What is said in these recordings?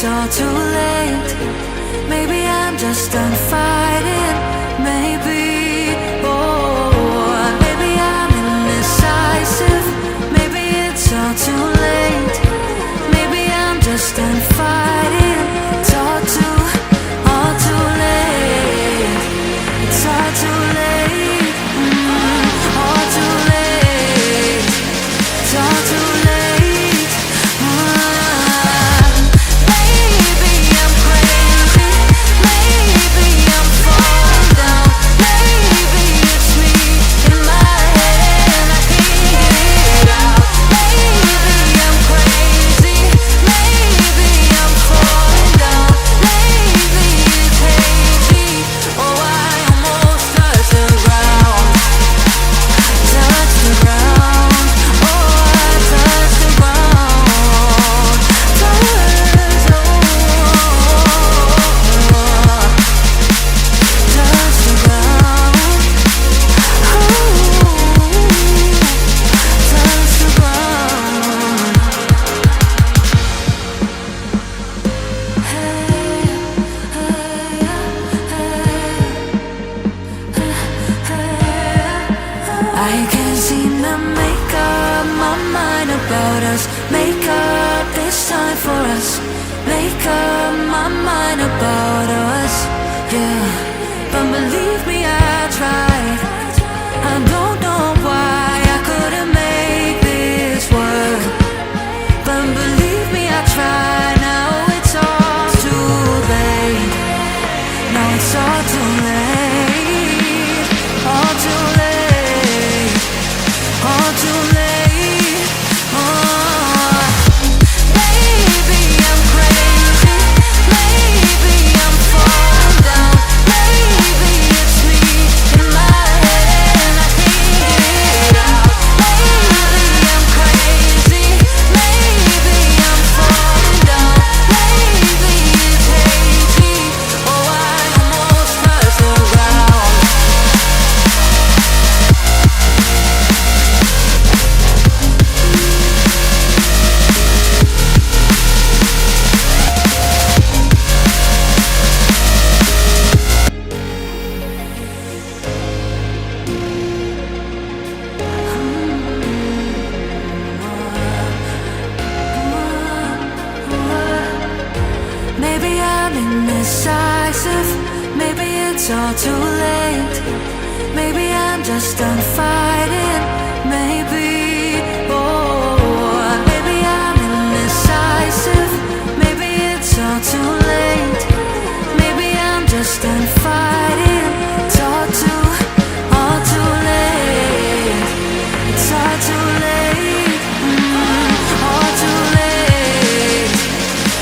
it's all too late. Maybe I'm just done fighting. Maybe, oh, maybe I'm indecisive. Maybe it's all too late. Maybe I'm just done fighting. It's all too late. It's all too late. All too late. It's all too late. Maybe I'm crazy. Maybe I'm falling down. Maybe it's me in my head. I can't get it out. Maybe I'm crazy. Maybe I'm falling down. Maybe it's hazy. Oh, I almost touched the ground. Touch the ground. Oh, I touched the ground. Touch the ground. Touch the ground. Touch the ground. I can't seem to make up my mind about us. Make up this time for us. Make up my mind about us. Yeah, but believe me, I tried. I don't know why I couldn't make this work. But believe me, I tried. Now it's all too late. Now it's all too late. All too late. All too late. Oh. Maybe I'm crazy. Maybe I'm falling down. Maybe it's me in my head. I can't get it out. Maybe I'm crazy. Maybe I'm falling down. Maybe it's hazy. Oh, I almost touched the ground. Maybe I'm indecisive. Maybe it's all too late. Maybe I'm just done fighting. Maybe, oh, maybe I'm indecisive. Maybe it's all too late. Maybe I'm just done fighting. It's all too late. It's all too late. All too late.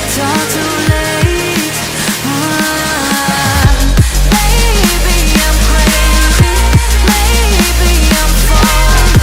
It's all too late. Maybe I'm crazy. Maybe I'm falling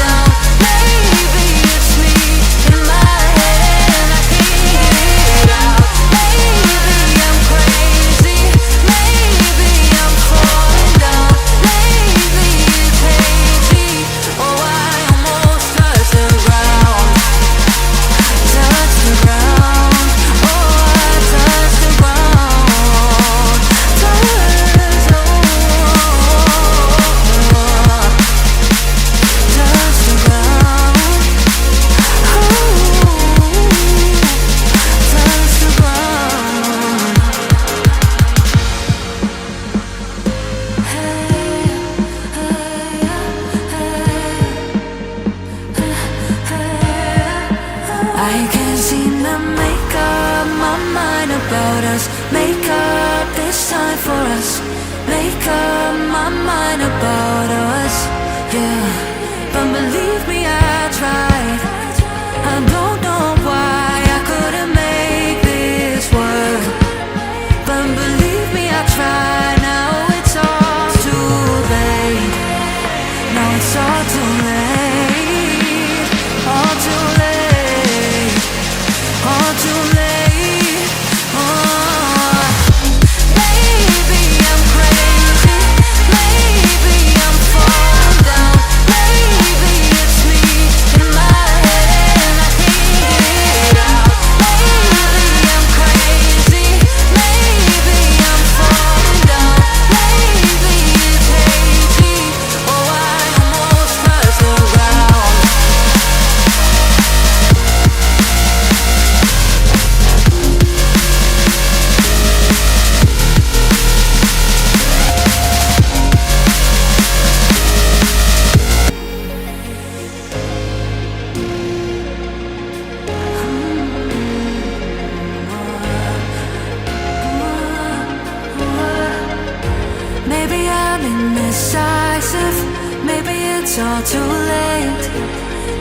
I'm indecisive. Maybe it's all too late.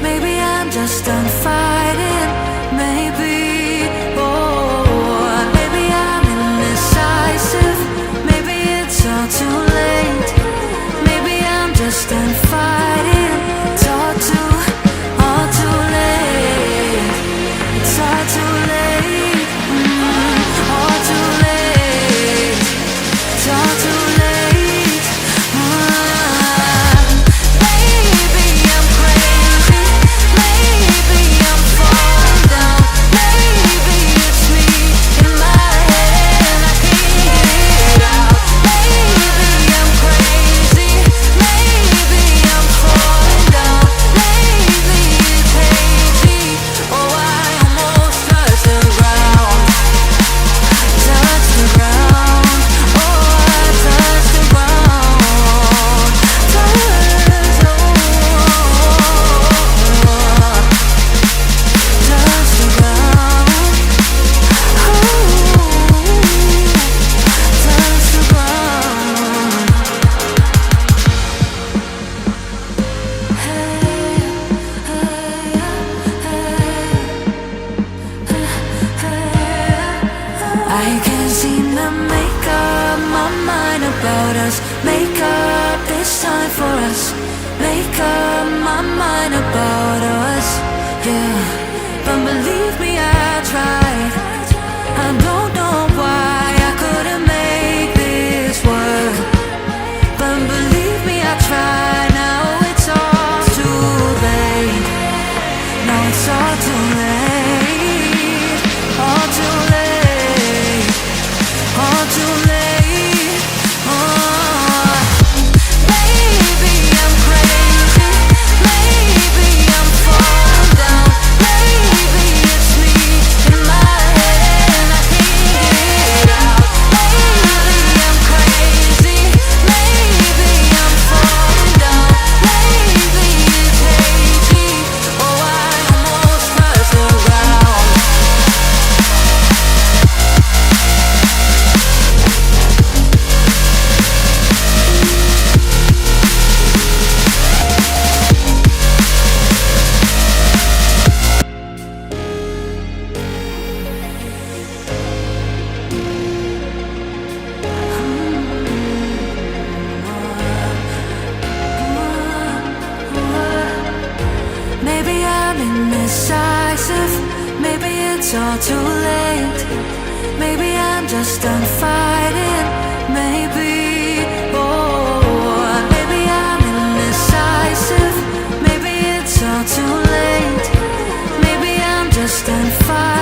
Maybe I'm just done fighting. Maybe, oh, maybe I'm indecisive. Maybe it's all too late. Maybe I'm just done fighting. It's all too late. It's all too late. All too late. It's all too late. Maybe I'm crazy. Maybe I'm falling down. Maybe it's me in my head. I can't get it out. Maybe I'm crazy. Maybe I'm falling down. Maybe it's hazy. Oh, I almost touched the ground. Touch the ground. Oh, I touched the ground. Touch the ground. Touch the ground. I can't seem to make up my mind about us. Make up this time for us. Make up my mind about us. Yeah, but believe me, I tried. I don't know why I couldn't make this work. But believe me, I tried. Now it's all too late. Now it's all too late. All too late. All too late. Oh. Maybe I'm crazy. Maybe I'm falling down. Maybe it's me in my head. I can't get it out. Maybe I'm crazy. Maybe I'm falling down. Maybe it's hazy. Oh, I almost touched the ground. Maybe I'm indecisive. Maybe it's all too late. Maybe I'm just done fighting. Maybe, oh, maybe I'm indecisive. Maybe it's all too late. Maybe I'm just done fighting.